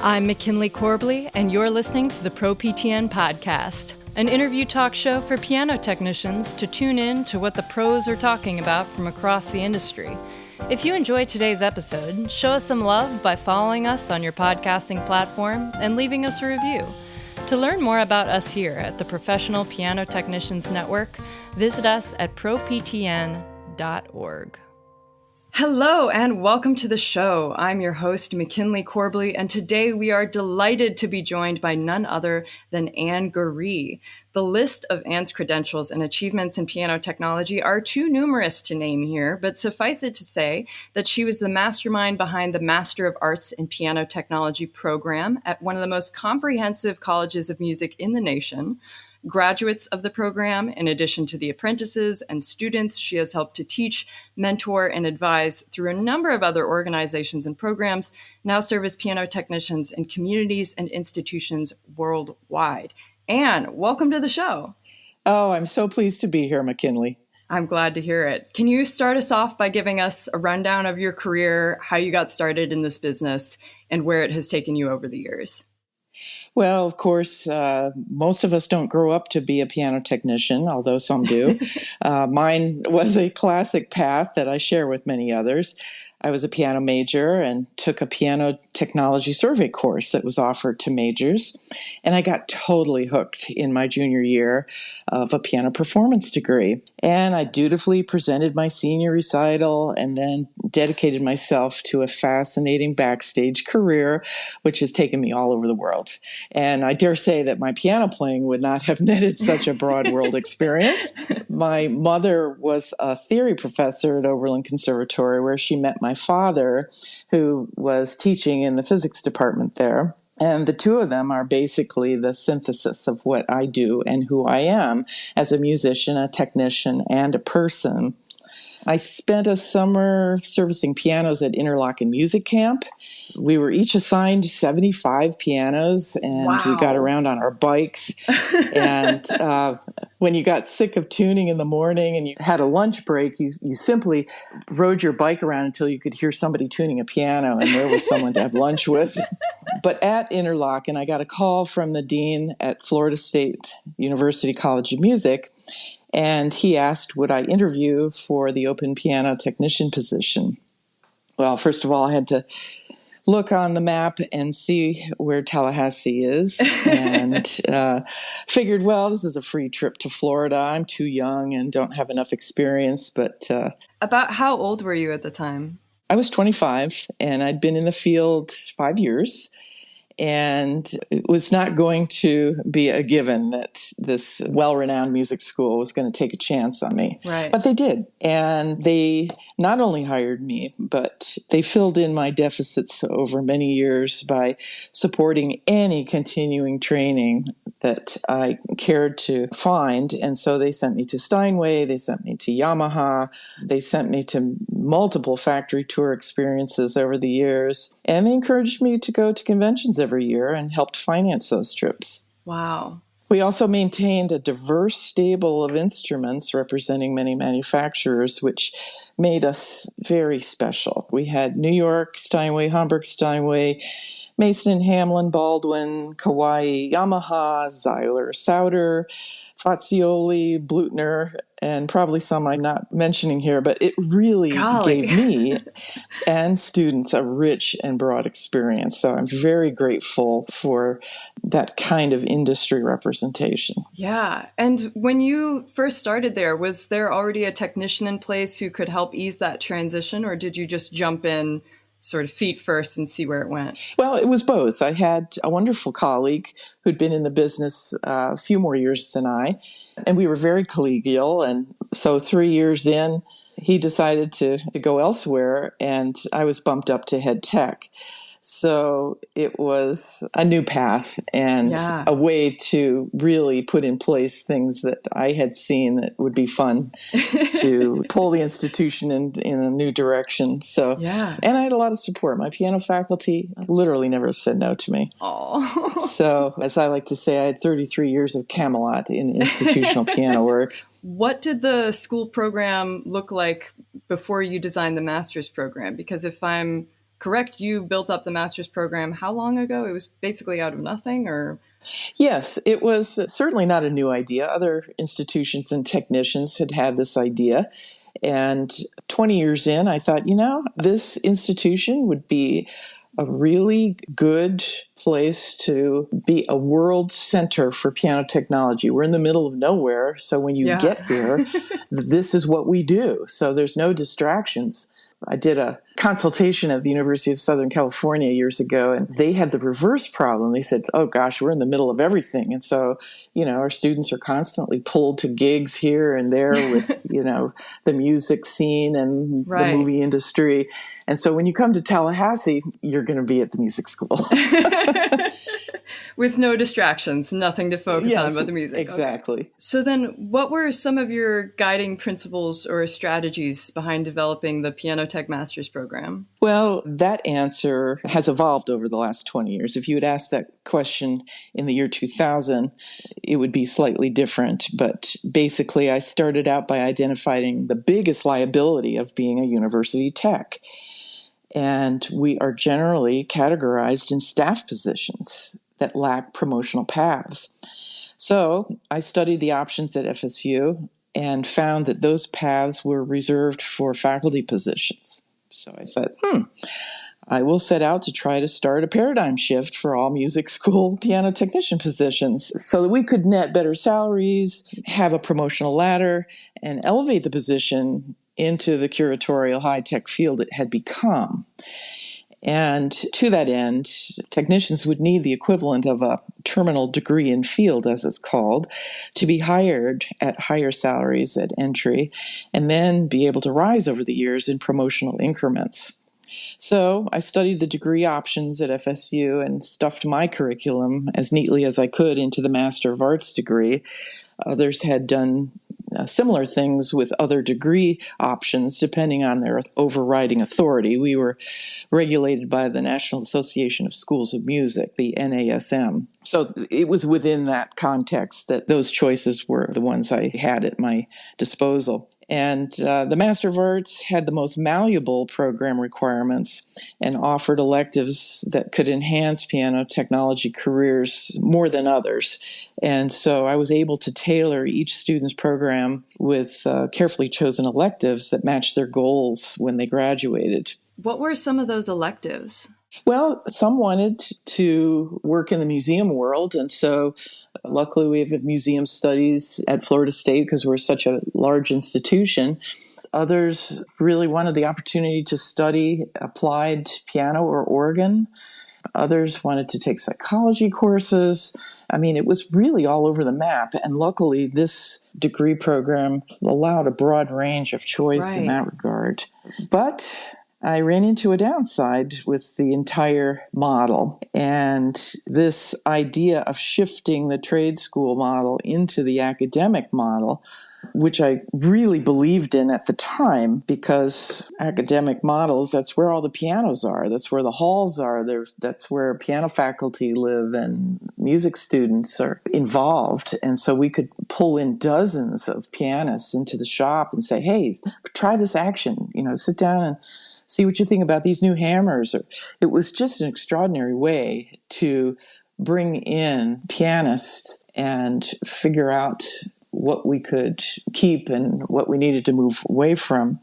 I'm McKinley Corbley, and you're listening to the ProPTN Podcast, an interview talk show for piano technicians to tune in to what the pros are talking about from across the industry. If you enjoyed today's episode, show us some love by following us on your podcasting platform and leaving us a review. To learn more about us here at the Professional Piano Technicians Network, visit us at proptn.org. Hello and welcome to the show. I'm your host, McKinley Corbley, and today we are delighted to be joined by none other than Anne Garee. The list of Anne's credentials and achievements in piano technology are too numerous to name here, but suffice it to say that she was the mastermind behind the Master of Arts in Piano Technology program at one of the most comprehensive colleges of music in the nation. Graduates of the program, in addition to the apprentices and students she has helped to teach, mentor, and advise through a number of other organizations and programs, now serve as piano technicians in communities and institutions worldwide. Anne, welcome to the show. Oh, I'm so pleased to be here, McKinley. I'm glad to hear it. Can you start us off by giving us a rundown of your career, how you got started in this business, and where it has taken you over the years? Well, of course, most of us don't grow up to be a piano technician, although some do. Mine was a classic path that I share with many others. I was a piano major and took a piano technology survey course that was offered to majors. And I got totally hooked in my junior year of a piano performance degree. And I dutifully presented my senior recital and then dedicated myself to a fascinating backstage career, which has taken me all over the world. And I dare say that my piano playing would not have netted such a broad world experience. My mother was a theory professor at Oberlin Conservatory, where she met my father, who was teaching in the physics department there. And the two of them are basically the synthesis of what I do and who I am as a musician, a technician, and a person. I spent a summer servicing pianos at Interlochen Music Camp. We were each assigned 75 pianos, and we got around on our bikes. And when you got sick of tuning in the morning and you had a lunch break, you simply rode your bike around until you could hear somebody tuning a piano, and there was someone to have lunch with. But at Interlochen, I got a call from the dean at Florida State University College of Music, and he asked, would I interview for the open piano technician position? Well, first of all, I had to look on the map and see where Tallahassee is, and figured, well, this is a free trip to Florida. I'm too young and don't have enough experience. But About how old were you at the time? I was 25, and I'd been in the field 5 years. And it was not going to be a given that this well-renowned music school was going to take a chance on me. Right. But they did. And they not only hired me, but they filled in my deficits over many years by supporting any continuing training that I cared to find. And so they sent me to Steinway, they sent me to Yamaha, they sent me to multiple factory tour experiences over the years, and they encouraged me to go to conventions every year and helped finance those trips. Wow. We also maintained a diverse stable of instruments representing many manufacturers, which made us very special. We had New York Steinway, Hamburg Steinway, Mason and Hamlin, Baldwin, Kawai, Yamaha, Zeiler, Sauter, Fazioli, Blutner, and probably some I'm not mentioning here, but it really gave me and students a rich and broad experience. So I'm very grateful for that kind of industry representation. Yeah. And when you first started there, was there already a technician in place who could help ease that transition, or did you just jump in sort of feet first and see where it went? Well, it was both. I had a wonderful colleague who'd been in the business a few more years than I, and we were very collegial. And so 3 years in, he decided to go elsewhere, and I was bumped up to head tech. So it was a new path and a way to really put in place things that I had seen that would be fun to pull the institution in a new direction. So, and I had a lot of support. My piano faculty literally never said no to me. So, as I like to say, I had 33 years of Camelot in institutional piano work. What did the school program look like before you designed the master's program? Because if I'm correct, you built up the master's program how long ago? It was basically out of nothing, or? Yes, it was certainly not a new idea. Other institutions and technicians had this idea. And 20 years in, I thought, this institution would be a really good place to be a world center for piano technology. We're in the middle of nowhere, so when you get here, this is what we do. So there's no distractions. I did a consultation at the University of Southern California years ago, and they had the reverse problem. They said, oh gosh, we're in the middle of everything. And so, our students are constantly pulled to gigs here and there with, the music scene and the movie industry. And so when you come to Tallahassee, you're going to be at the music school. With no distractions, nothing to focus on but the music. Exactly. Okay. So then what were some of your guiding principles or strategies behind developing the Piano Tech Master's program? Well, that answer has evolved over the last 20 years. If you had asked that question in the year 2000, it would be slightly different. But basically, I started out by identifying the biggest liability of being a university tech. And we are generally categorized in staff positions that lack promotional paths. So I studied the options at FSU and found that those paths were reserved for faculty positions. So I thought, I will set out to try to start a paradigm shift for all music school piano technician positions so that we could net better salaries, have a promotional ladder, and elevate the position into the curatorial high-tech field it had become. And to that end, technicians would need the equivalent of a terminal degree in field, as it's called, to be hired at higher salaries at entry, and then be able to rise over the years in promotional increments. So I studied the degree options at FSU and stuffed my curriculum as neatly as I could into the Master of Arts degree. Others had done similar things with other degree options, depending on their overriding authority. We were regulated by the National Association of Schools of Music, the NASM. So it was within that context that those choices were the ones I had at my disposal. And the Master of Arts had the most malleable program requirements and offered electives that could enhance piano technology careers more than others. And so I was able to tailor each student's program with carefully chosen electives that matched their goals when they graduated. What were some of those electives? Well, some wanted to work in the museum world, and so luckily we have museum studies at Florida State because we're such a large institution. Others really wanted the opportunity to study applied piano or organ. Others wanted to take psychology courses. I mean, it was really all over the map, and luckily this degree program allowed a broad range of choice in that regard. But I ran into a downside with the entire model, and this idea of shifting the trade school model into the academic model, which I really believed in at the time, because academic models, that's where all the pianos are, that's where the halls are, that's where piano faculty live and music students are involved. And so we could pull in dozens of pianists into the shop and say, hey, try this action, sit down and see what you think about these new hammers. It was just an extraordinary way to bring in pianists and figure out what we could keep and what we needed to move away from.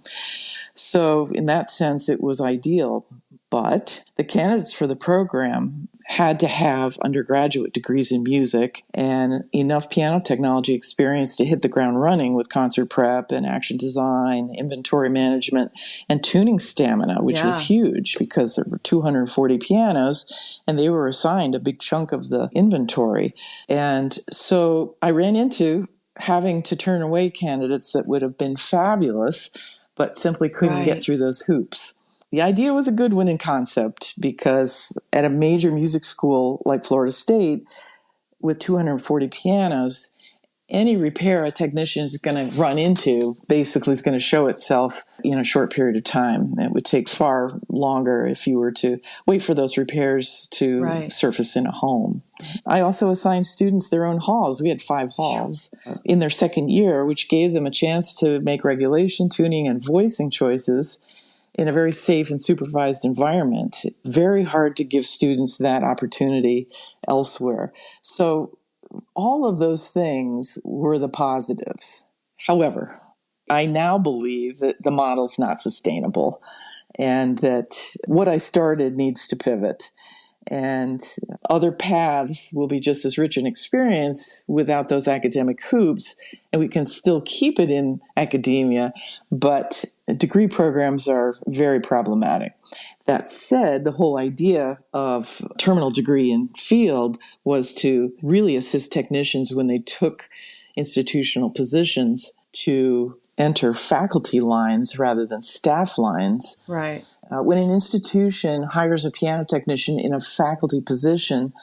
So in that sense, it was ideal. But the candidates for the program had to have undergraduate degrees in music and enough piano technology experience to hit the ground running with concert prep and action design, inventory management, and tuning stamina, which was huge because there were 240 pianos and they were assigned a big chunk of the inventory. And so I ran into having to turn away candidates that would have been fabulous, but simply couldn't get through those hoops. The idea was a good one in concept because at a major music school like Florida State with 240 pianos, any repair a technician is going to run into basically is going to show itself in a short period of time. It would take far longer if you were to wait for those repairs to surface in a home. I also assigned students their own halls. We had 5 halls in their second year, which gave them a chance to make regulation, tuning, and voicing choices in a very safe and supervised environment. Very hard to give students that opportunity elsewhere. So all of those things were the positives. However, I now believe that the model's not sustainable and that what I started needs to pivot. And other paths will be just as rich in experience without those academic hoops, and we can still keep it in academia, but degree programs are very problematic. That said, the whole idea of terminal degree in field was to really assist technicians when they took institutional positions to enter faculty lines rather than staff lines. Right. When an institution hires a piano technician in a faculty position,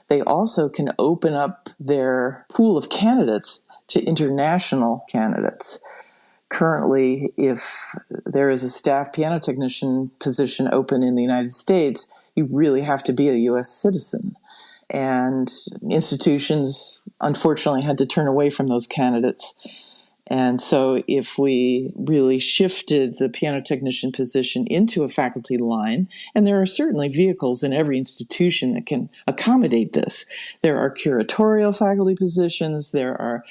they also can open up their pool of candidates to international candidates. Currently, if there is a staff piano technician position open in the United States, you really have to be a U.S. citizen. And institutions, unfortunately, had to turn away from those candidates. And so if we really shifted the piano technician position into a faculty line, and there are certainly vehicles in every institution that can accommodate this. There are curatorial faculty positions, there are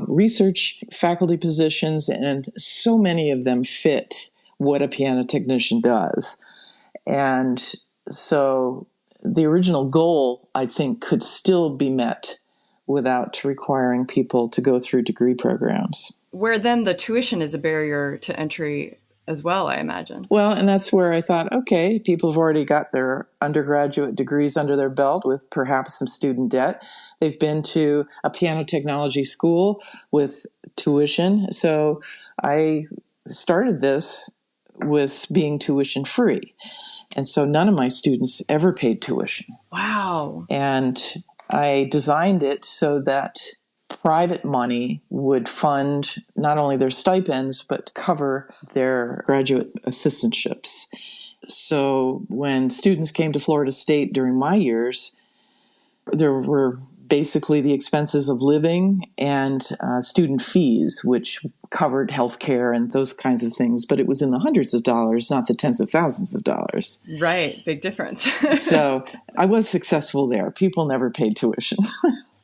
research faculty positions, and so many of them fit what a piano technician does. And so the original goal, I think, could still be met without requiring people to go through degree programs. Where then the tuition is a barrier to entry as well, I imagine. Well, and that's where I thought, okay, people have already got their undergraduate degrees under their belt with perhaps some student debt. They've been to a piano technology school with tuition. So I started this with being tuition free. And so none of my students ever paid tuition. Wow. And I designed it so that private money would fund not only their stipends, but cover their graduate assistantships. So when students came to Florida State during my years, there were basically the expenses of living and student fees, which covered healthcare and those kinds of things. But it was in the hundreds of dollars, not the tens of thousands of dollars. Right. Big difference. So I was successful there. People never paid tuition.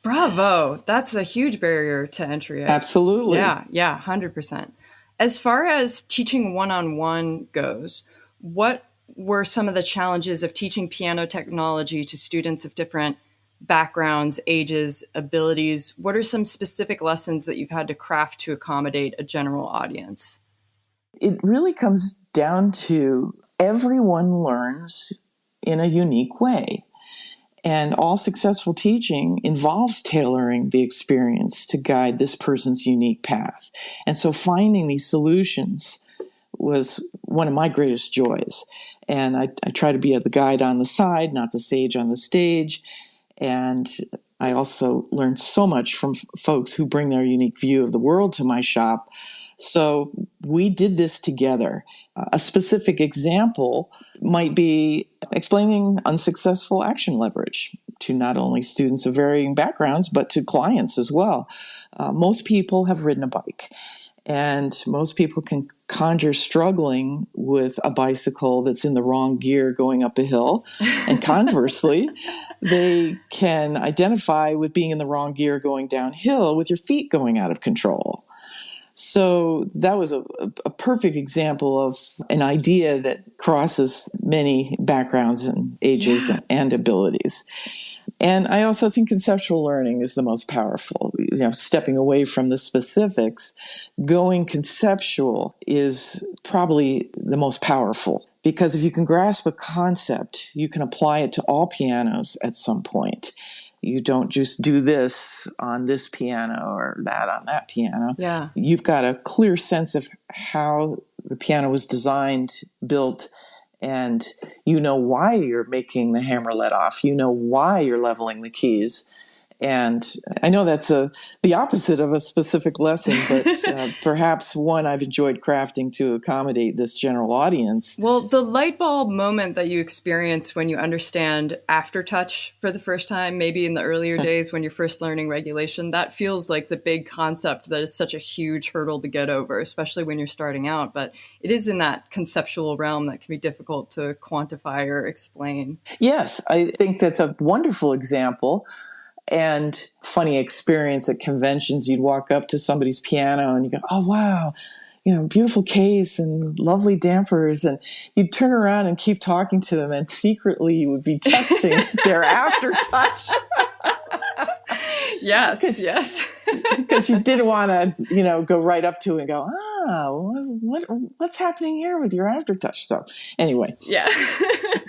Bravo. That's a huge barrier to entry. Absolutely. Yeah, 100%. As far as teaching one-on-one goes, what were some of the challenges of teaching piano technology to students of different backgrounds, ages, abilities? What are some specific lessons that you've had to craft to accommodate a general audience? It really comes down to everyone learns in a unique way. And all successful teaching involves tailoring the experience to guide this person's unique path. And so finding these solutions was one of my greatest joys. And I try to be the guide on the side, not the sage on the stage. And I also learned so much from folks who bring their unique view of the world to my shop. So we did this together. A specific example might be explaining unsuccessful action leverage to not only students of varying backgrounds, but to clients as well. Most people have ridden a bike, and most people can conjure struggling with a bicycle that's in the wrong gear going up a hill. And conversely, they can identify with being in the wrong gear going downhill with your feet going out of control. So that was a perfect example of an idea that crosses many backgrounds and ages and abilities. And I also think conceptual learning is the most powerful. Stepping away from the specifics, going conceptual is probably the most powerful. Because if you can grasp a concept, you can apply it to all pianos at some point. You don't just do this on this piano or that on that piano. Yeah. You've got a clear sense of how the piano was designed, built, and you know why you're making the hammer let off. You know why you're leveling the keys. And I know that's the opposite of a specific lesson, but perhaps one I've enjoyed crafting to accommodate this general audience. Well, the light bulb moment that you experienced when you understand aftertouch for the first time, maybe in the earlier days when you're first learning regulation, that feels like the big concept that is such a huge hurdle to get over, especially when you're starting out. But it is in that conceptual realm that can be difficult to quantify or explain. Yes, I think that's a wonderful example. And funny experience at conventions, you'd walk up to somebody's piano and you go, oh, wow, beautiful case and lovely dampers. And you'd turn around and keep talking to them, and secretly you would be testing their aftertouch. Yes. Because you didn't want to, go right up to it and go, what's happening here with your aftertouch? So anyway. Yeah.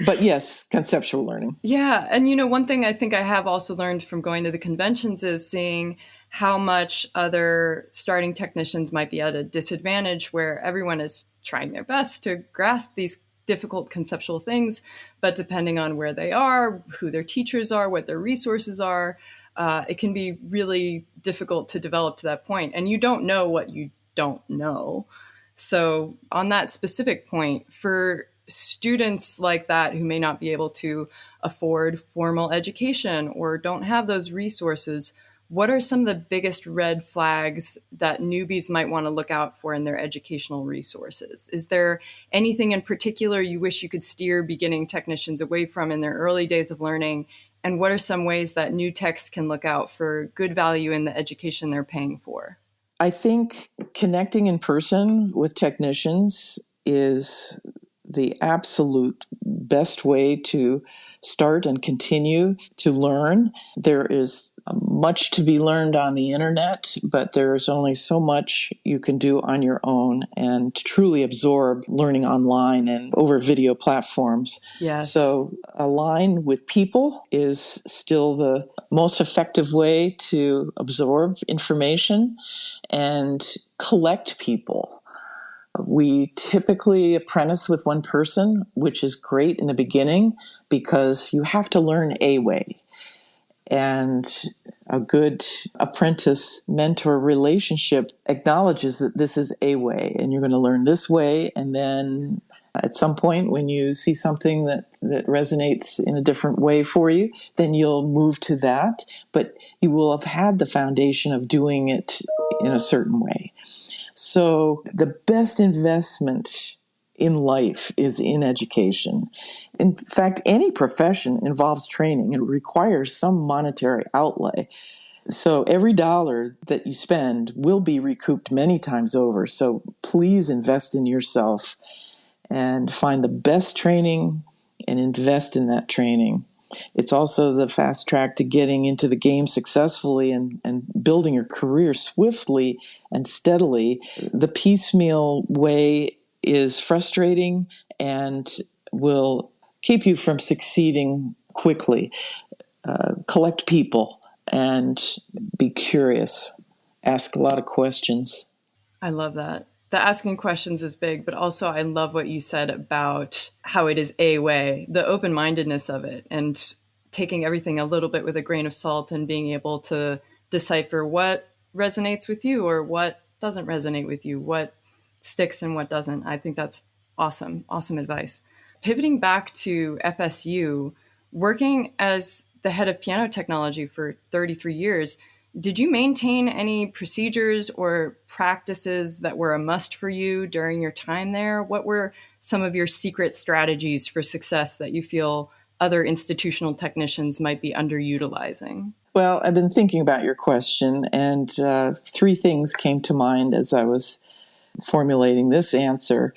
But yes, conceptual learning. Yeah. And, one thing I think I have also learned from going to the conventions is seeing how much other starting technicians might be at a disadvantage, where everyone is trying their best to grasp these difficult conceptual things, but depending on where they are, who their teachers are, what their resources are, it can be really difficult to develop to that point. And you don't know what you don't know. So on that specific point, for students like that who may not be able to afford formal education or don't have those resources, what are some of the biggest red flags that newbies might want to look out for in their educational resources? Is there anything in particular you wish you could steer beginning technicians away from in their early days of learning? And what are some ways that new techs can look out for good value in the education they're paying for? I think connecting in person with technicians is the absolute best way to start and continue to learn. There is much to be learned on the internet, but there's only so much you can do on your own and truly absorb learning online and over video platforms. Yes. So align with people is still the most effective way to absorb information and collect people. We typically apprentice with one person, which is great in the beginning because you have to learn a way. And a good apprentice-mentor relationship acknowledges that this is a way, and you're going to learn this way. And then at some point, when you see something that resonates in a different way for you, then you'll move to that. But you will have had the foundation of doing it in a certain way. So the best investment in life is in education. In fact, any profession involves training and requires some monetary outlay. So every dollar that you spend will be recouped many times over. So please invest in yourself and find the best training and invest in that training. It's also the fast track to getting into the game successfully and building your career swiftly and steadily. The piecemeal way is frustrating and will keep you from succeeding quickly. Collect people and be curious. Ask a lot of questions. I love that. The asking questions is big, but also I love what you said about how it is a way, the open-mindedness of it, and taking everything a little bit with a grain of salt and being able to decipher what resonates with you or what doesn't resonate with you, what sticks and what doesn't. I think that's awesome. Awesome advice. Pivoting back to FSU, working as the head of piano technology for 33 years, did you maintain any procedures or practices that were a must for you during your time there? What were some of your secret strategies for success that you feel other institutional technicians might be underutilizing? Well, I've been thinking about your question, and three things came to mind as I was formulating this answer.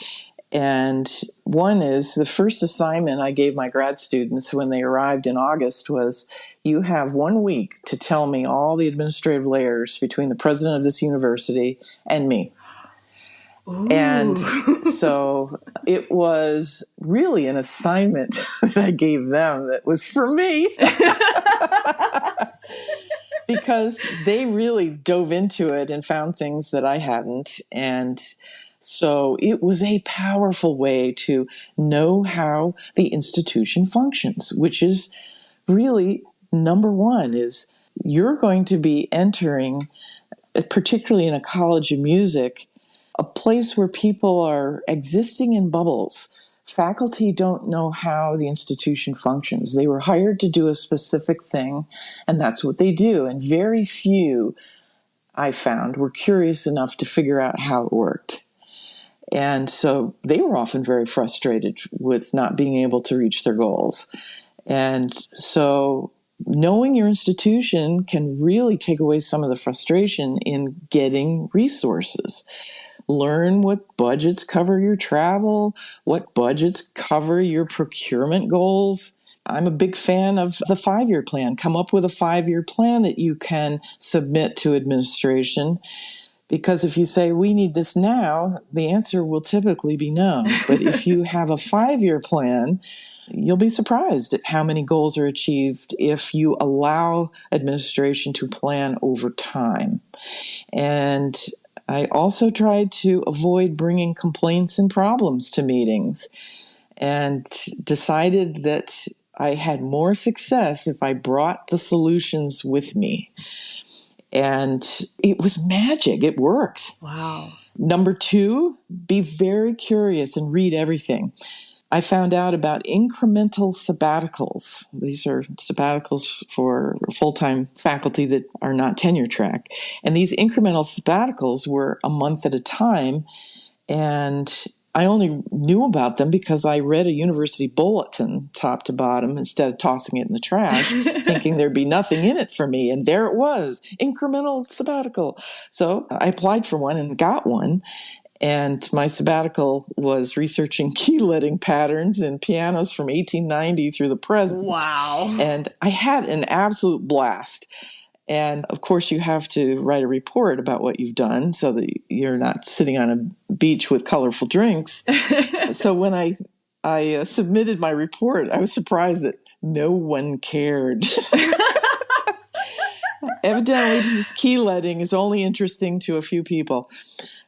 And one is the first assignment I gave my grad students when they arrived in August was, you have 1 week to tell me all the administrative layers between the president of this university and me. Ooh. And so it was really an assignment that I gave them that was for me. Because they really dove into it and found things that I hadn't. And so it was a powerful way to know how the institution functions, which is really number one, is you're going to be entering, particularly in a college of music, a place where people are existing in bubbles. Faculty don't know how the institution functions. They were hired to do a specific thing, and that's what they do. And very few, I found, were curious enough to figure out how it worked. And so they were often very frustrated with not being able to reach their goals. And so knowing your institution can really take away some of the frustration in getting resources. Learn what budgets cover your travel, what budgets cover your procurement goals. I'm a big fan of the 5-year plan. Come up with a 5-year plan that you can submit to administration. Because if you say, we need this now, the answer will typically be no. But if you have a 5-year plan, you'll be surprised at how many goals are achieved if you allow administration to plan over time. And I also tried to avoid bringing complaints and problems to meetings, and decided that I had more success if I brought the solutions with me. And it was magic. It works. Wow. Number 2, be very curious and read everything. I found out about incremental sabbaticals. These are sabbaticals for full-time faculty that are not tenure track. And these incremental sabbaticals were a month at a time. And I only knew about them because I read a university bulletin top to bottom instead of tossing it in the trash, thinking there'd be nothing in it for me. And there it was, incremental sabbatical. So I applied for one and got one. And my sabbatical was researching key letting patterns in pianos from 1890 through the present. Wow. And I had an absolute blast. And of course, you have to write a report about what you've done so that you're not sitting on a beach with colorful drinks. So when I submitted my report, I was surprised that no one cared. Evidently, key letting is only interesting to a few people.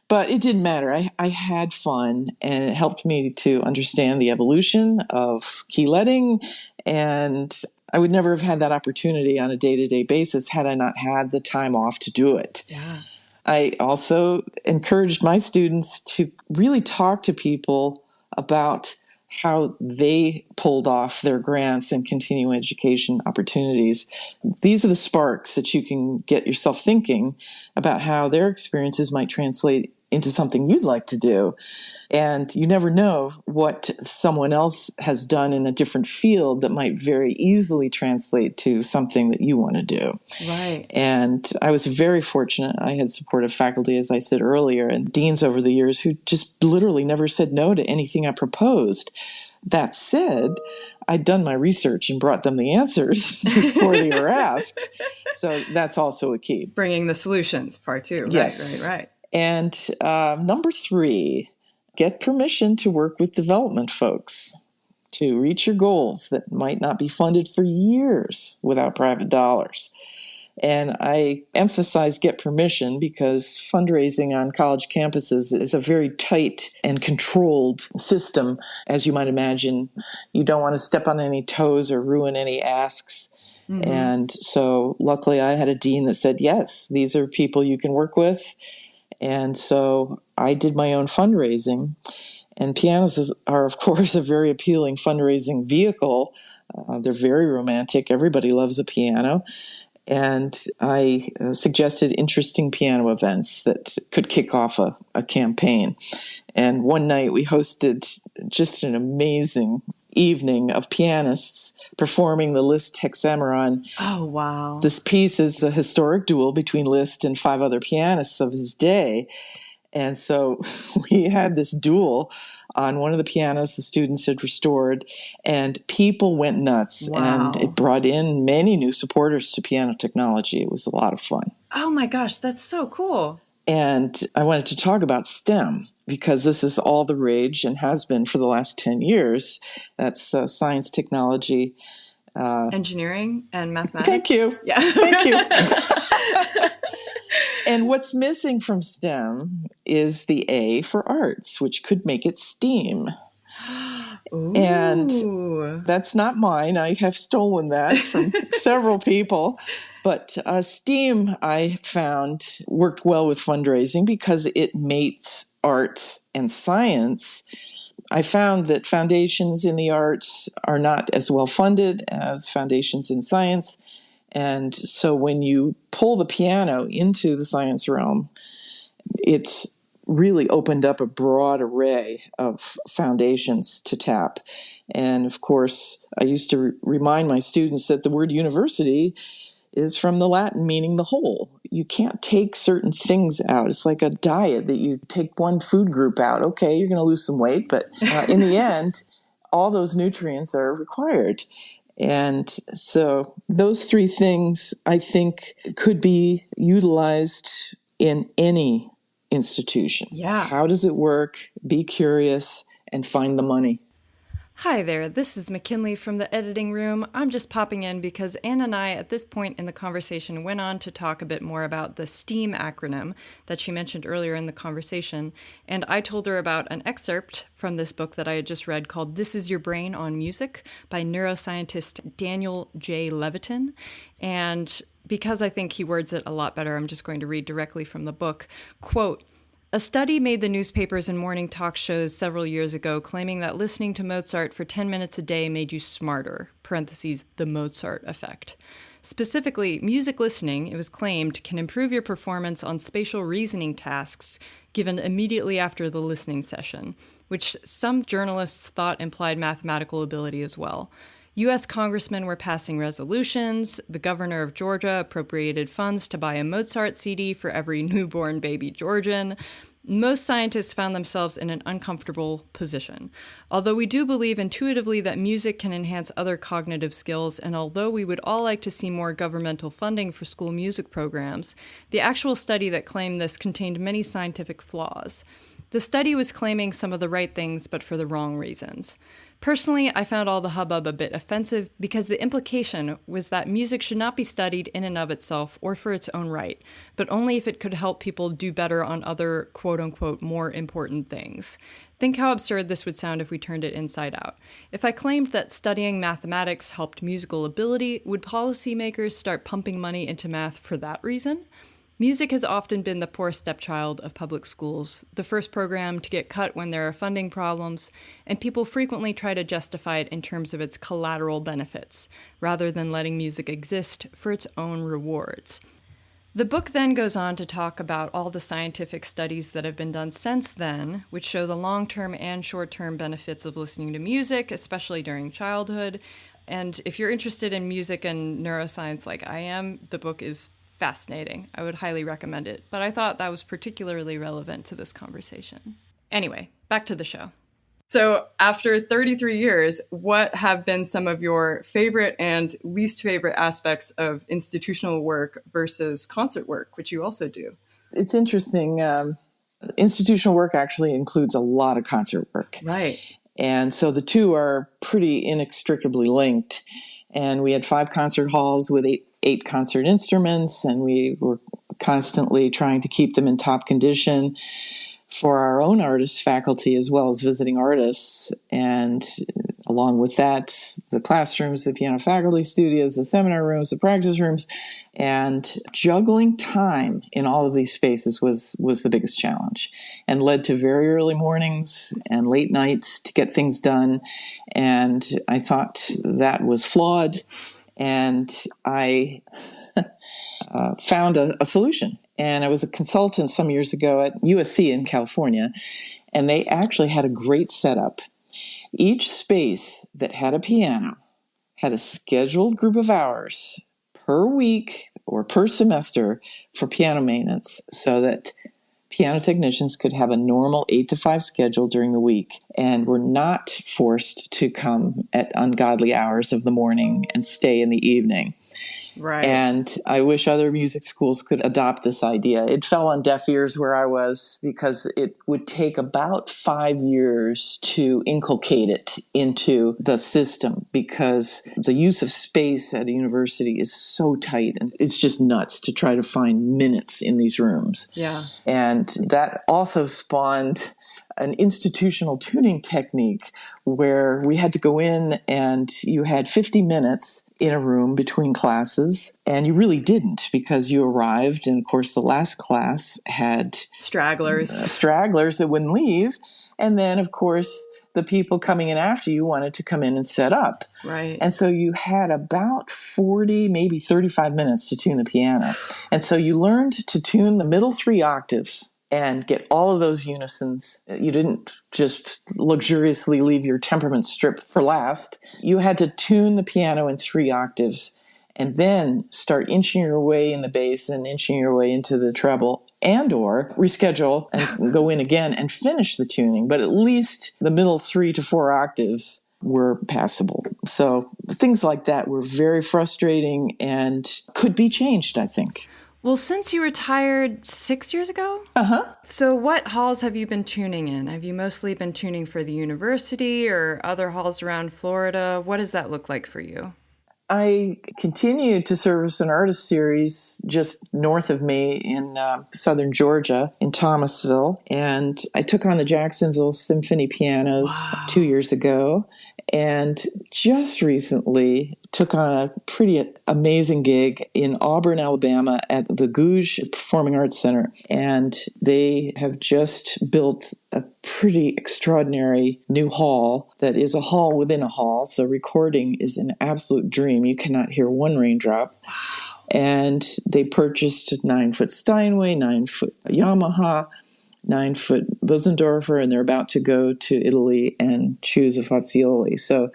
But it didn't matter. I had fun, and it helped me to understand the evolution of key letting, and I would never have had that opportunity on a day-to-day basis had I not had the time off to do it. Yeah. I also encouraged my students to really talk to people about how they pulled off their grants and continuing education opportunities. These are the sparks that you can get yourself thinking about how their experiences might translate into something you'd like to do. And you never know what someone else has done in a different field that might very easily translate to something that you want to do. Right. And I was very fortunate. I had supportive faculty, as I said earlier, and deans over the years who just literally never said no to anything I proposed. That said, I'd done my research and brought them the answers before they were asked. So that's also a key. Bringing the solutions, part 2. Yes. Right. And number 3, get permission to work with development folks to reach your goals that might not be funded for years without private dollars. And I emphasize get permission because fundraising on college campuses is a very tight and controlled system. As you might imagine, you don't want to step on any toes or ruin any asks. Mm-hmm. And so luckily I had a dean that said, yes, these are people you can work with. And so I did my own fundraising. And pianos are, of course, a very appealing fundraising vehicle. They're very romantic. Everybody loves a piano. And I suggested interesting piano events that could kick off a campaign. And one night we hosted just an amazing evening of pianists performing the Liszt Hexameron. Oh, wow. This piece is a historic duel between Liszt and 5 other pianists of his day. And so we had this duel on one of the pianos the students had restored, and people went nuts. Wow. And it brought in many new supporters to piano technology. It was a lot of fun. Oh my gosh, that's so cool. And I wanted to talk about STEM because this is all the rage and has been for the last 10 years. That's science, technology, engineering, and mathematics. Thank you. Yeah. Thank you. And what's missing from STEM is the A for arts, which could make it STEAM. And Ooh. that's not mine. I have stolen that from several people. But STEAM, I found, worked well with fundraising because it mates arts and science. I found that foundations in the arts are not as well funded as foundations in science. And so when you pull the piano into the science realm, it's really opened up a broad array of foundations to tap. And of course, I used to remind my students that the word university is from the Latin meaning the whole. You can't take certain things out. It's like a diet that you take one food group out. Okay, you're going to lose some weight, but in the end, all those nutrients are required. And so those three things, I think, could be utilized in any institution. Yeah. How does it work? Be curious and find the money. Hi there, this is McKinley from the editing room. I'm just popping in because Anne and I, at this point in the conversation, went on to talk a bit more about the STEAM acronym that she mentioned earlier in the conversation. And I told her about an excerpt from this book that I had just read called This Is Your Brain on Music by neuroscientist Daniel J. Levitin. And because I think he words it a lot better, I'm just going to read directly from the book. Quote, "A study made the newspapers and morning talk shows several years ago claiming that listening to Mozart for 10 minutes a day made you smarter, parentheses, the Mozart effect. Specifically, music listening, it was claimed, can improve your performance on spatial reasoning tasks given immediately after the listening session, which some journalists thought implied mathematical ability as well. U.S. congressmen were passing resolutions. The governor of Georgia appropriated funds to buy a Mozart CD for every newborn baby Georgian. Most scientists found themselves in an uncomfortable position. Although we do believe intuitively that music can enhance other cognitive skills, and although we would all like to see more governmental funding for school music programs, the actual study that claimed this contained many scientific flaws. The study was claiming some of the right things, but for the wrong reasons. Personally, I found all the hubbub a bit offensive because the implication was that music should not be studied in and of itself or for its own right, but only if it could help people do better on other quote-unquote more important things. Think how absurd this would sound if we turned it inside out. If I claimed that studying mathematics helped musical ability, would policymakers start pumping money into math for that reason? Music has often been the poor stepchild of public schools, the first program to get cut when there are funding problems, and people frequently try to justify it in terms of its collateral benefits, rather than letting music exist for its own rewards. The book then goes on to talk about all the scientific studies that have been done since then, which show the long-term and short-term benefits of listening to music, especially during childhood. And if you're interested in music and neuroscience like I am, the book is fascinating. I would highly recommend it, but I thought that was particularly relevant to this conversation. Anyway, back to the show. So after 33 years, what have been some of your favorite and least favorite aspects of institutional work versus concert work, which you also do? It's interesting. Institutional work actually includes a lot of concert work. Right. And so the two are pretty inextricably linked. And we had 5 concert halls with eight concert instruments, and we were constantly trying to keep them in top condition for our own artists, faculty, as well as visiting artists. And along with that, the classrooms, the piano faculty studios, the seminar rooms, the practice rooms, and juggling time in all of these spaces was the biggest challenge, and led to very early mornings and late nights to get things done. And I thought that was flawed, and I found a solution. And I was a consultant some years ago at USC in California, and they actually had a great setup. Each space that had a piano had a scheduled group of hours per week or per semester for piano maintenance, so that piano technicians could have a normal 8 to 5 schedule during the week and were not forced to come at ungodly hours of the morning and stay in the evening. Right. And I wish other music schools could adopt this idea. It fell on deaf ears where I was because it would take about 5 years to inculcate it into the system, because the use of space at a university is so tight, and it's just nuts to try to find minutes in these rooms. Yeah. And that also spawned an institutional tuning technique where we had to go in and you had 50 minutes in a room between classes, and you really didn't because you arrived, and of course the last class had stragglers that wouldn't leave, and then of course the people coming in after you wanted to come in and set up. Right. And so you had about 40, maybe 35 minutes to tune the piano. And so you learned to tune the middle 3 octaves and get all of those unisons. You didn't just luxuriously leave your temperament strip for last. You had to tune the piano in 3 octaves and then start inching your way in the bass and inching your way into the treble, and or reschedule and go in again and finish the tuning. But at least the middle 3 to 4 octaves were passable. So things like that were very frustrating and could be changed, I think. Well, since you retired 6 years ago? So what halls have you been tuning in? Have you mostly been tuning for the university or other halls around Florida? What does that look like for you? I continued to service an artist series just north of me in southern Georgia, in Thomasville. And I took on the Jacksonville Symphony pianos 2 years ago. And just recently took on a pretty amazing gig in Auburn, Alabama at the Gouge Performing Arts Center. And they have just built a pretty extraordinary new hall that is a hall within a hall. So recording is an absolute dream. You cannot hear one raindrop. Wow. And they purchased a 9-foot Steinway, 9-foot Yamaha, 9-foot Bosendorfer, and they're about to go to Italy and choose a Fazioli. So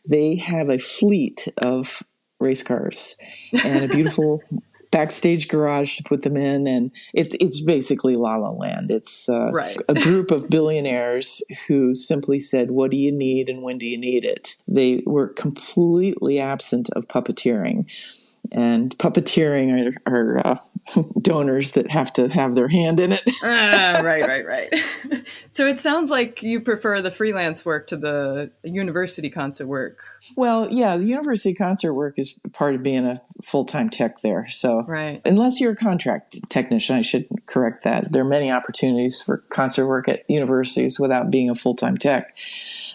they have a fleet of race cars and a beautiful backstage garage to put them in. And it's basically La La Land. It's right. A group of billionaires who simply said, what do you need and when do you need it? They were completely absent of puppeteering. And puppeteering are donors that have to have their hand in it. Right. So it sounds like you prefer the freelance work to the university concert work. Well, yeah, the university concert work is part of being a full-time tech there. So right. Unless you're a contract technician, I should correct that. There are many opportunities for concert work at universities without being a full-time tech.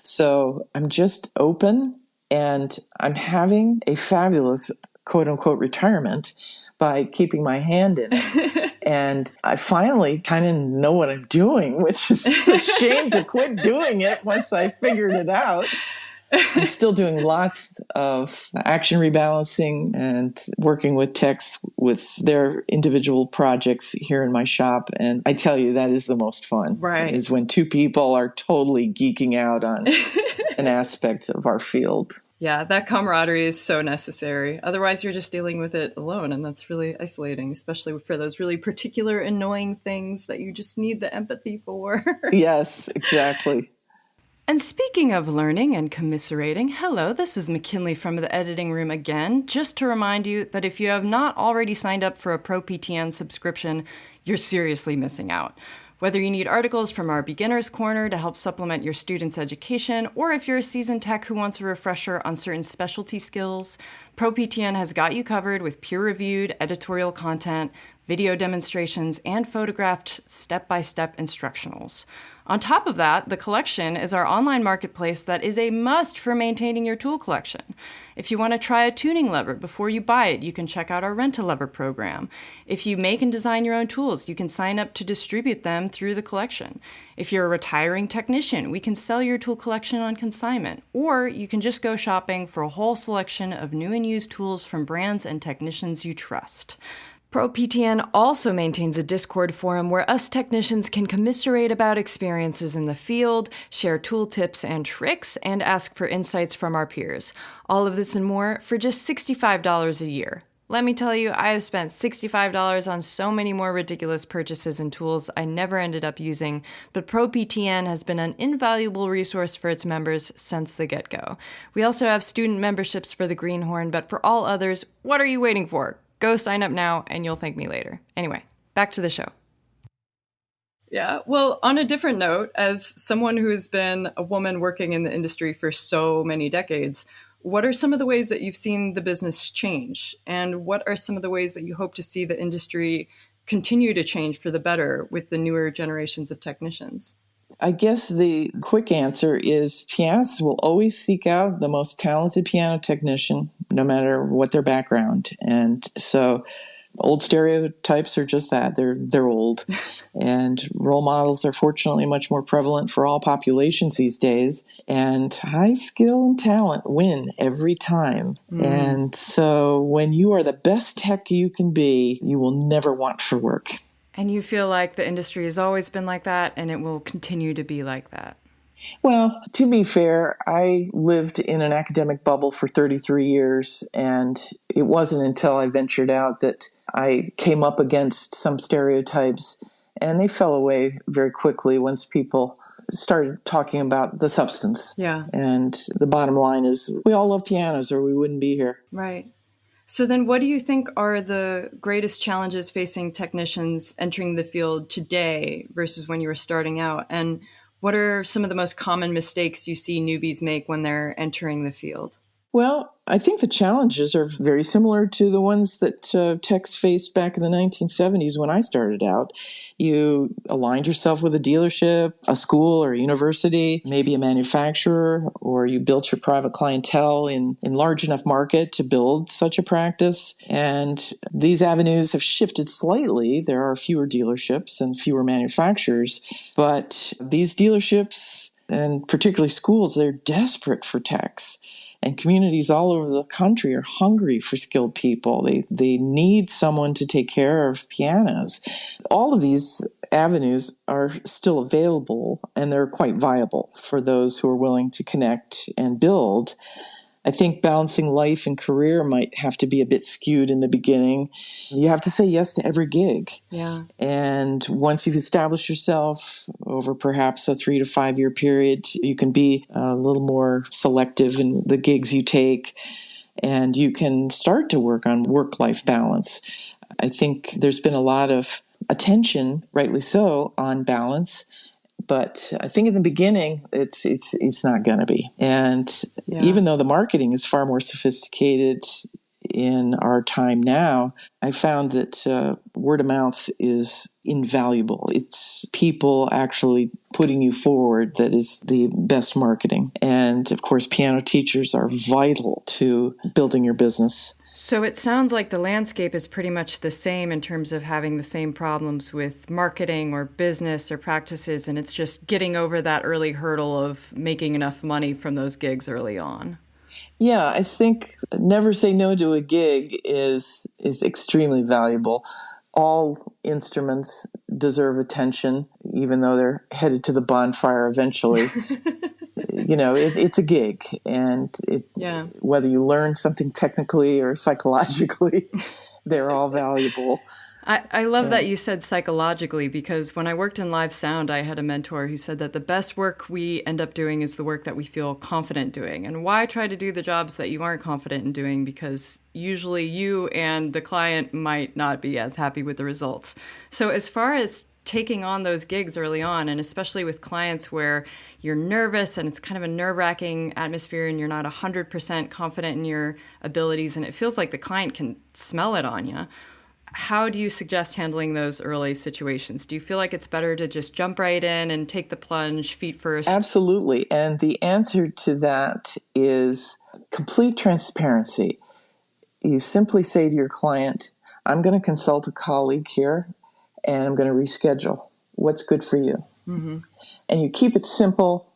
So I'm just open, and I'm having a fabulous quote-unquote retirement by keeping my hand in it. And I finally kind of know what I'm doing, which is a shame to quit doing it once I figured it out. I'm still doing lots of action rebalancing and working with techs with their individual projects here in my shop. And I tell you, that is the most fun. Right. Is when 2 people are totally geeking out on an aspect of our field. Yeah, that camaraderie is so necessary. Otherwise, you're just dealing with it alone, and that's really isolating, especially for those really particular, annoying things that you just need the empathy for. Yes, exactly. And speaking of learning and commiserating, hello, this is McKinley from the editing room again, just to remind you that if you have not already signed up for a ProPTN subscription, you're seriously missing out. Whether you need articles from our Beginner's Corner to help supplement your students' education, or if you're a seasoned tech who wants a refresher on certain specialty skills, ProPTN has got you covered with peer-reviewed editorial content, video demonstrations, and photographed step-by-step instructionals. On top of that, the collection is our online marketplace that is a must for maintaining your tool collection. If you want to try a tuning lever before you buy it, you can check out our Rent-A-Lever program. If you make and design your own tools, you can sign up to distribute them through the collection. If you're a retiring technician, we can sell your tool collection on consignment, or you can just go shopping for a whole selection of new and used tools from brands and technicians you trust. ProPTN also maintains a Discord forum where us technicians can commiserate about experiences in the field, share tool tips and tricks, and ask for insights from our peers. All of this and more for just $65 a year. Let me tell you, I have spent $65 on so many more ridiculous purchases and tools I never ended up using, but ProPTN has been an invaluable resource for its members since the get-go. We also have student memberships for the Greenhorn, but for all others, what are you waiting for? Go sign up now, and you'll thank me later. Anyway, back to the show. Yeah, well, on a different note, as someone who has been a woman working in the industry for so many decades, what are some of the ways that you've seen the business change? And what are some of the ways that you hope to see the industry continue to change for the better with the newer generations of technicians? I guess the quick answer is pianists will always seek out the most talented piano technician, no matter what their background. And so old stereotypes are just that. They're old. And role models are fortunately much more prevalent for all populations these days. And high skill and talent win every time. And so when you are the best tech you can be, you will never want for work. And you feel like the industry has always been like that and it will continue to be like that? Well, to be fair, I lived in an academic bubble for 33 years, and it wasn't until I ventured out that I came up against some stereotypes, and they fell away very quickly once people started talking about the substance. Yeah. And the bottom line is we all love pianos or we wouldn't be here. Right. So then what do you think are the greatest challenges facing technicians entering the field today versus when you were starting out? And what are some of the most common mistakes you see newbies make when they're entering the field? Well, I think the challenges are very similar to the ones that techs faced back in the 1970s when I started out. You aligned yourself with a dealership, a school or a university, maybe a manufacturer, or you built your private clientele in large enough market to build such a practice. And these avenues have shifted slightly. There are fewer dealerships and fewer manufacturers, but these dealerships and particularly schools, they're desperate for techs. And communities all over the country are hungry for skilled people. They need someone to take care of pianos. All of these avenues are still available, and they're quite viable for those who are willing to connect and build. I think balancing life and career might have to be a bit skewed in the beginning. You have to say yes to every gig. Yeah. And once you've established yourself over perhaps a 3 to 5 year period, you can be a little more selective in the gigs you take, and you can start to work on work-life balance. I think there's been a lot of attention, rightly so, on balance. But I think in the beginning, it's not going to be. And even though the marketing is far more sophisticated in our time now, I found that word of mouth is invaluable. It's people actually putting you forward that is the best marketing. And of course, piano teachers are vital to building your business. So it sounds like the landscape is pretty much the same in terms of having the same problems with marketing or business or practices, and it's just getting over that early hurdle of making enough money from those gigs early on. Yeah, I think never say no to a gig is extremely valuable. All instruments deserve attention, even though they're headed to the bonfire eventually. It's a gig, and whether you learn something technically or psychologically, they're all valuable. I love that you said psychologically, because when I worked in live sound, I had a mentor who said that the best work we end up doing is the work that we feel confident doing. And why try to do the jobs that you aren't confident in doing? Because usually you and the client might not be as happy with the results. So as far as taking on those gigs early on, and especially with clients where you're nervous and it's kind of a nerve-wracking atmosphere and you're not 100% confident in your abilities and it feels like the client can smell it on you, how do you suggest handling those early situations? Do you feel like it's better to just jump right in and take the plunge feet first? Absolutely. And the answer to that is complete transparency. You simply say to your client, I'm going to consult a colleague here, and I'm going to reschedule. What's good for you? Mm-hmm. And you keep it simple,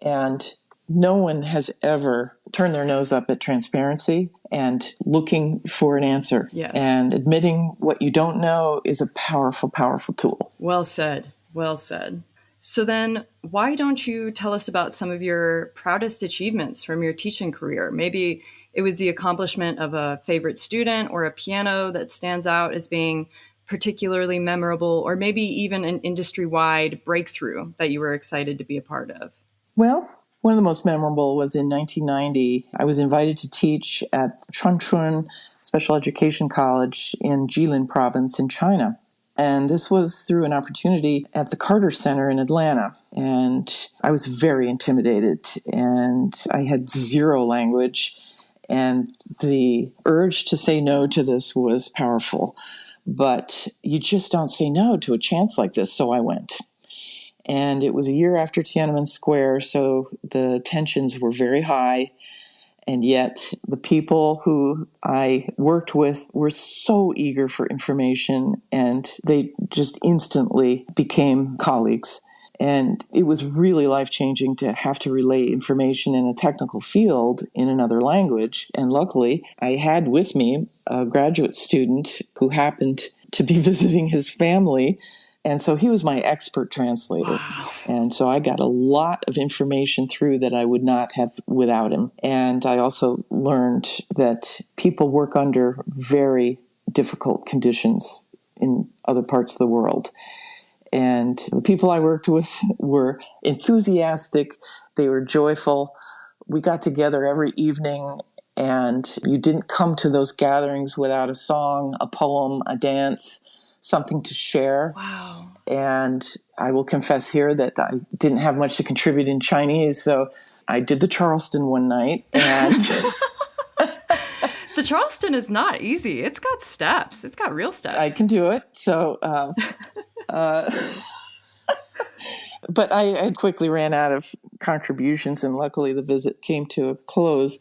and no one has ever turned their nose up at transparency and looking for an answer. Yes. And admitting what you don't know is a powerful, powerful tool. Well said. Well said. So then why don't you tell us about some of your proudest achievements from your teaching career? Maybe it was the accomplishment of a favorite student or a piano that stands out as being particularly memorable, or maybe even an industry-wide breakthrough that you were excited to be a part of. Well, one of the most memorable was in 1990. I was invited to teach at Chunchun Special Education College in Jilin province in China. And this was through an opportunity at the Carter Center in Atlanta. And I was very intimidated, and I had zero language. And the urge to say no to this was powerful. But you just don't say no to a chance like this, so I went. And it was a year after Tiananmen Square, so the tensions were very high. And yet the people who I worked with were so eager for information, and they just instantly became colleagues. And it was really life-changing to have to relay information in a technical field in another language. And luckily, I had with me a graduate student who happened to be visiting his family. And so he was my expert translator. Wow. And so I got a lot of information through that I would not have without him. And I also learned that people work under very difficult conditions in other parts of the world. And the people I worked with were enthusiastic. They were joyful. We got together every evening, and you didn't come to those gatherings without a song, a poem, a dance, something to share. Wow. And I will confess here that I didn't have much to contribute in Chinese, so I did the Charleston one night. And the Charleston is not easy. It's got steps. It's got real steps. I can do it. So, but I quickly ran out of contributions, and luckily the visit came to a close.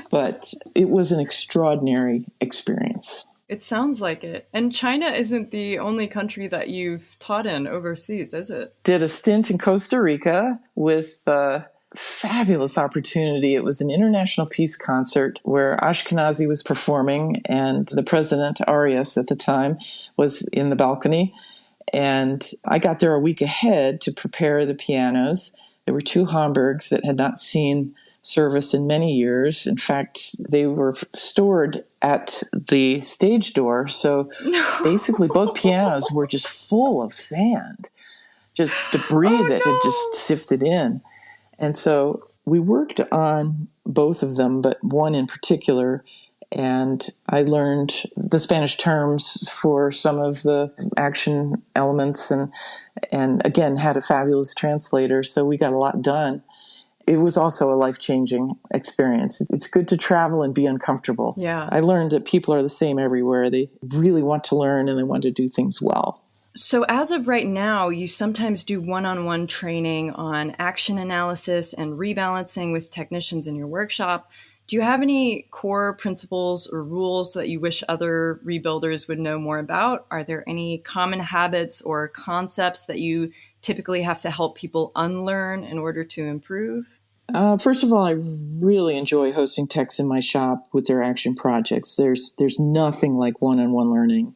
But it was an extraordinary experience. It sounds like it. And China isn't the only country that you've taught in overseas, is it? Did a stint in Costa Rica with a fabulous opportunity. It was an international peace concert where Ashkenazi was performing, and the president, Arias at the time, was in the balcony. And I got there a week ahead to prepare the pianos. There were 2 Hamburgs that had not seen service in many years. In fact, they were stored at the stage door. So basically both pianos were just full of sand, just debris that had just sifted in. And so we worked on both of them, but one in particular. And I learned the Spanish terms for some of the action elements, and again, had a fabulous translator. So we got a lot done. It was also a life-changing experience. It's good to travel and be uncomfortable. Yeah. I learned that people are the same everywhere. They really want to learn, and they want to do things well. So as of right now, you sometimes do one-on-one training on action analysis and rebalancing with technicians in your workshop. Do you have any core principles or rules that you wish other rebuilders would know more about? Are there any common habits or concepts that you typically have to help people unlearn in order to improve? First of all, I really enjoy hosting techs in my shop with their action projects. There's nothing like one-on-one learning.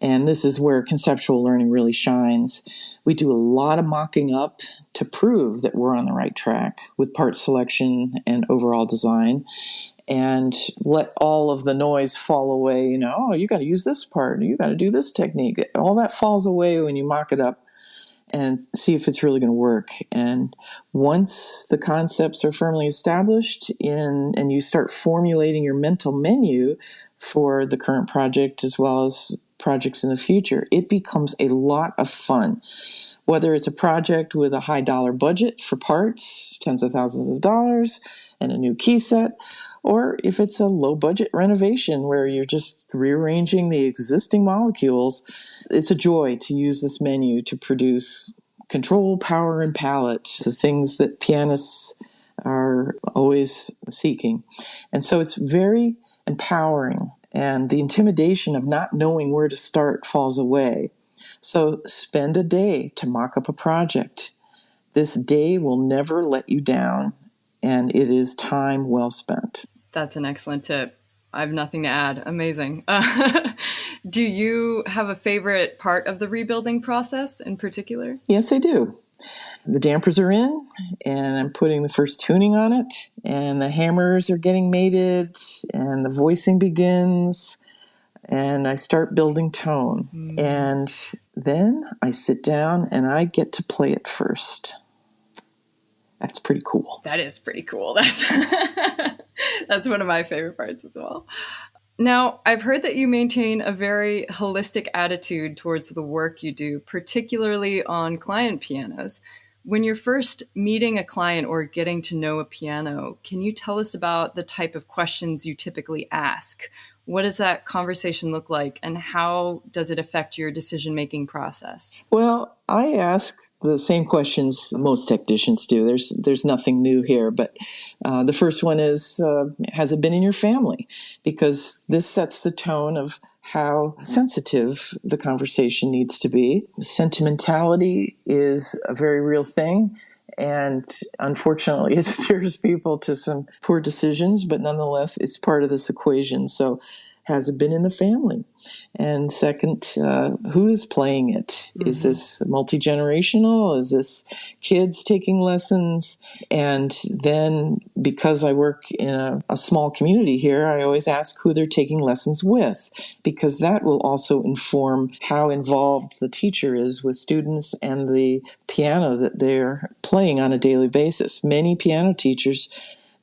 And this is where conceptual learning really shines. We do a lot of mocking up to prove that we're on the right track with part selection and overall design, and let all of the noise fall away. Oh, you got to use this part. You got to do this technique. All that falls away when you mock it up and see if it's really going to work. And once the concepts are firmly established and you start formulating your mental menu for the current project as well as projects in the future, it becomes a lot of fun. Whether it's a project with a high dollar budget for parts, tens of thousands of dollars, and a new key set, or if it's a low budget renovation where you're just rearranging the existing molecules, it's a joy to use this menu to produce control, power, and palette, the things that pianists are always seeking. And so it's very empowering, and the intimidation of not knowing where to start falls away. So spend a day to mock up a project. This day will never let you down, and it is time well spent. That's an excellent tip. I have nothing to add. Amazing. Do you have a favorite part of the rebuilding process in particular? Yes, I do. The dampers are in, and I'm putting the first tuning on it, and the hammers are getting mated, and the voicing begins, and I start building tone. And then I sit down and I get to play it first. That's pretty cool. That is pretty cool. That's one of my favorite parts as well. Now, I've heard that you maintain a very holistic attitude towards the work you do, particularly on client pianos. When you're first meeting a client or getting to know a piano, can you tell us about the type of questions you typically ask? What does that conversation look like, and how does it affect your decision-making process? Well, I ask the same questions most technicians do. There's nothing new here, but the first one is, has it been in your family? Because this sets the tone of how sensitive the conversation needs to be. Sentimentality is a very real thing. And unfortunately, it steers people to some poor decisions, but nonetheless, it's part of this equation. So, has it been in the family? And second, who is playing it? Mm-hmm. Is this multi-generational? Is this kids taking lessons? And then, because I work in a small community here, I always ask who they're taking lessons with, because that will also inform how involved the teacher is with students and the piano that they're playing on a daily basis. Many piano teachers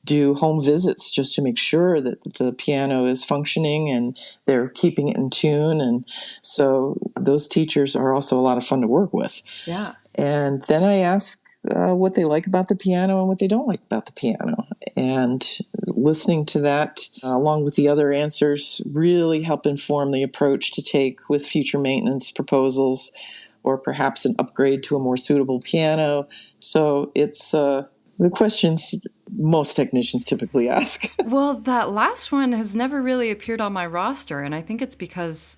do home visits just to make sure that the piano is functioning and they're keeping it in tune. And so those teachers are also a lot of fun to work with. Yeah. And then I ask what they like about the piano and what they don't like about the piano. And listening to that, along with the other answers, really help inform the approach to take with future maintenance proposals or perhaps an upgrade to a more suitable piano. So it's the questions most technicians typically ask. Well, that last one has never really appeared on my roster, and I think it's because,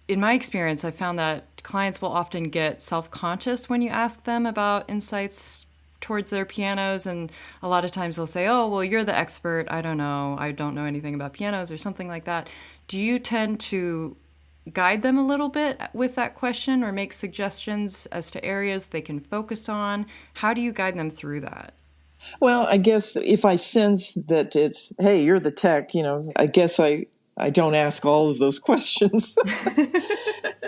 in my experience, I found that clients will often get self-conscious when you ask them about insights towards their pianos, and a lot of times they'll say, oh, well, you're the expert, I don't know anything about pianos, or something like that. Do you tend to guide them a little bit with that question or make suggestions as to areas they can focus on? How do you guide them through that? Well, I guess if I sense that it's, hey, you're the tech, I guess I don't ask all of those questions.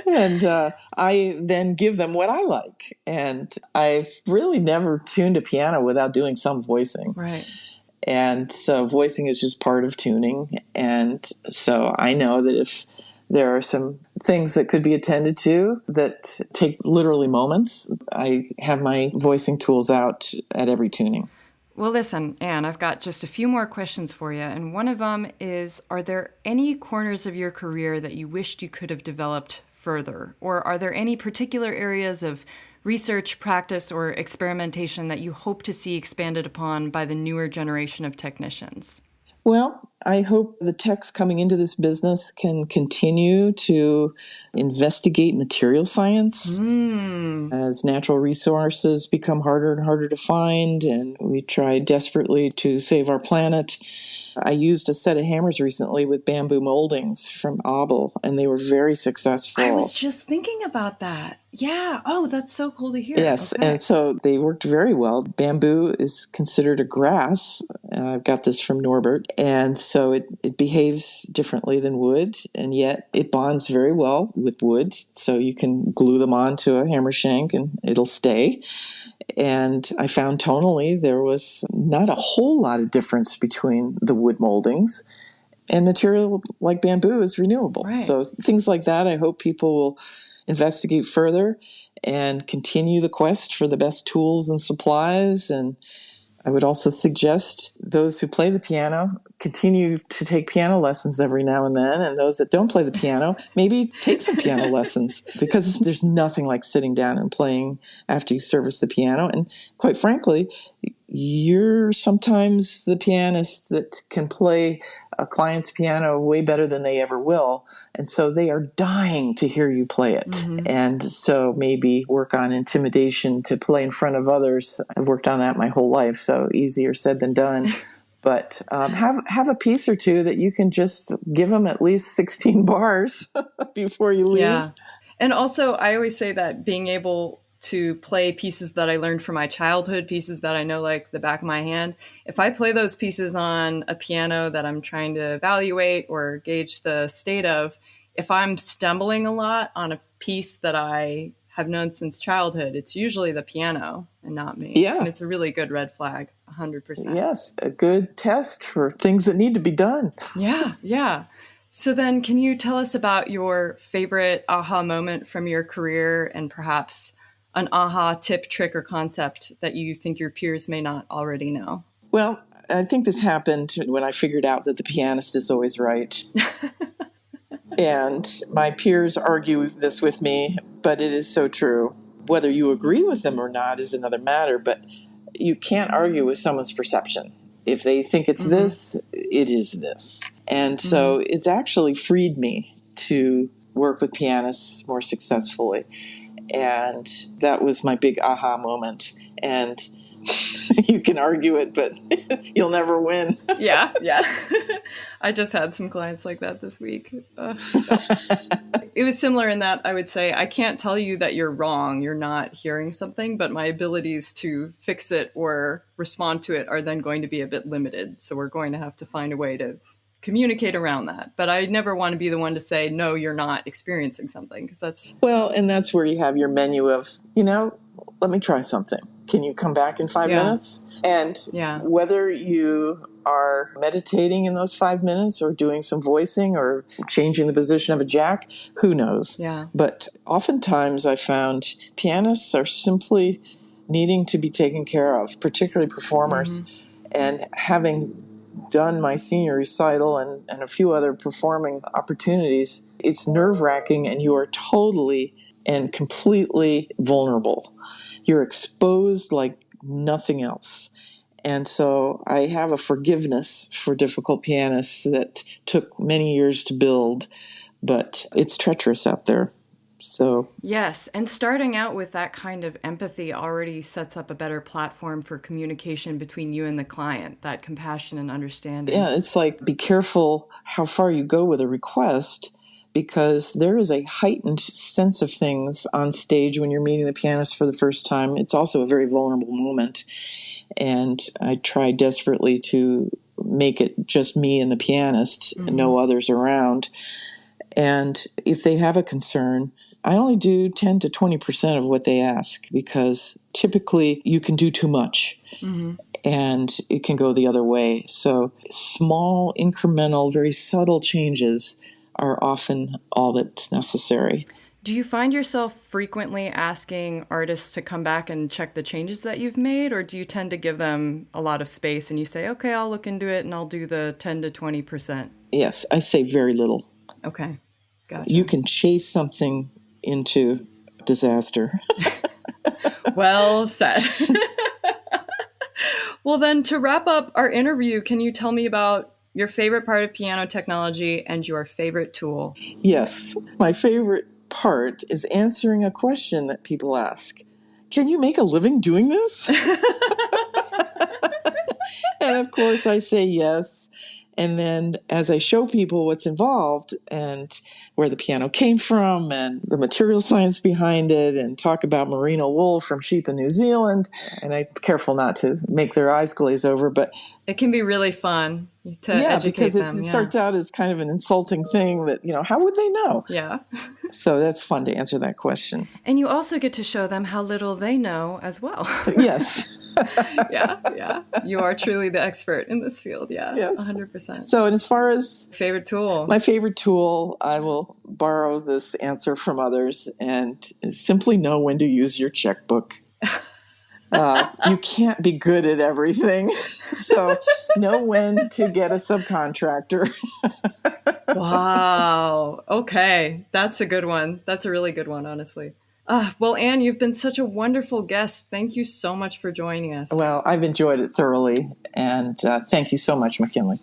And I then give them what I like. And I've really never tuned a piano without doing some voicing. Right. And so voicing is just part of tuning. And so I know that if there are some things that could be attended to that take literally moments, I have my voicing tools out at every tuning. Well, listen, Anne, I've got just a few more questions for you. And one of them is, are there any corners of your career that you wished you could have developed further? Or are there any particular areas of research, practice, or experimentation that you hope to see expanded upon by the newer generation of technicians? Well, I hope the techs coming into this business can continue to investigate material science as natural resources become harder and harder to find, and we try desperately to save our planet. I used a set of hammers recently with bamboo moldings from Abel, and they were very successful. I was just thinking about that. Yeah. Oh, that's so cool to hear. Yes, okay. And so they worked very well. Bamboo is considered a grass. I've got this from Norbert. And so it behaves differently than wood, and yet it bonds very well with wood. So you can glue them onto a hammer shank and it'll stay. And I found tonally there was not a whole lot of difference between the wood moldings, and material like bamboo is renewable. Right. So things like that, I hope people will investigate further and continue the quest for the best tools and supplies. And I would also suggest those who play the piano continue to take piano lessons every now and then, and those that don't play the piano, maybe take some piano lessons, because there's nothing like sitting down and playing after you service the piano. And quite frankly, you're sometimes the pianist that can play a client's piano way better than they ever will. And so they are dying to hear you play it. Mm-hmm. And so maybe work on intimidation to play in front of others. I've worked on that my whole life, so easier said than done. But have a piece or two that you can just give them at least 16 bars before you leave. Yeah. And also, I always say that being able to play pieces that I learned from my childhood, pieces that I know like the back of my hand, if I play those pieces on a piano that I'm trying to evaluate or gauge the state of, if I'm stumbling a lot on a piece that I have known since childhood, it's usually the piano and not me. Yeah. And it's a really good red flag, 100%. Yes, a good test for things that need to be done. Yeah, yeah. So then can you tell us about your favorite aha moment from your career, and perhaps an aha tip, trick, or concept that you think your peers may not already know? Well, I think this happened when I figured out that the pianist is always right. And my peers argue this with me, but it is so true. Whether you agree with them or not is another matter, but you can't argue with someone's perception. If they think it's this, it is this. And so it's actually freed me to work with pianists more successfully. And that was my big aha moment. And you can argue it, but you'll never win. Yeah. I just had some clients like that this week. It was similar in that I would say, I can't tell you that you're wrong, you're not hearing something, but my abilities to fix it or respond to it are then going to be a bit limited. So we're going to have to find a way to communicate around that. But I never want to be the one to say, no, you're not experiencing something, because that's... Well, and that's where you have your menu of, let me try something. Can you come back in 5 minutes? And whether you are meditating in those 5 minutes or doing some voicing or changing the position of a jack, who knows? Yeah. But oftentimes I found pianists are simply needing to be taken care of, particularly performers. And having done my senior recital and a few other performing opportunities, it's nerve-wracking and you are totally and completely vulnerable. You're exposed like nothing else. And so I have a forgiveness for difficult pianists that took many years to build, but it's treacherous out there. So yes, and starting out with that kind of empathy already sets up a better platform for communication between you and the client, that compassion and understanding. Yeah, it's like, be careful how far you go with a request, because there is a heightened sense of things on stage when you're meeting the pianist for the first time. It's also a very vulnerable moment. And I try desperately to make it just me and the pianist, no others around. And if they have a concern, I only do 10 to 20% of what they ask, because typically you can do too much. And it can go the other way. So small, incremental, very subtle changes are often all that's necessary. Do you find yourself frequently asking artists to come back and check the changes that you've made, or do you tend to give them a lot of space and you say, okay, I'll look into it and I'll do the 10 to 20%? Yes, I say very little. Okay, gotcha. You can chase something into disaster. Well said. Well, then, to wrap up our interview, can you tell me about your favorite part of piano technology and your favorite tool? Yes, my favorite part is answering a question that people ask. Can you make a living doing this? And of course I say yes. And then as I show people what's involved and where the piano came from and the material science behind it, and talk about merino wool from sheep in New Zealand, and I'm careful not to make their eyes glaze over, but it can be really fun to educate them. It starts out as kind of an insulting thing that, how would they know? Yeah. So that's fun to answer that question. And you also get to show them how little they know as well. Yes. Yeah. You are truly the expert in this field. Yeah, yes. 100%. So, and as far as favorite tool, my favorite tool, I will borrow this answer from others and simply know when to use your checkbook. You can't be good at everything. So know when to get a subcontractor. Wow. Okay. That's a good one. That's a really good one, honestly. Well, Anne, you've been such a wonderful guest. Thank you so much for joining us. Well, I've enjoyed it thoroughly. And thank you so much, McKinley.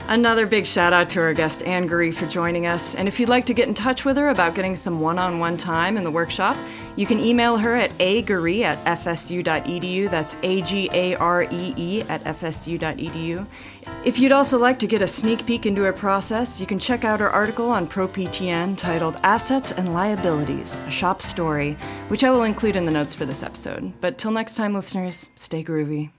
Another big shout out to our guest, Anne Garee, for joining us. And if you'd like to get in touch with her about getting some one-on-one time in the workshop, you can email her at agaree@fsu.edu. That's AGAREE@fsu.edu. If you'd also like to get a sneak peek into her process, you can check out her article on ProPTN titled Assets and Liabilities, a Shop Story, which I will include in the notes for this episode. But till next time, listeners, stay groovy.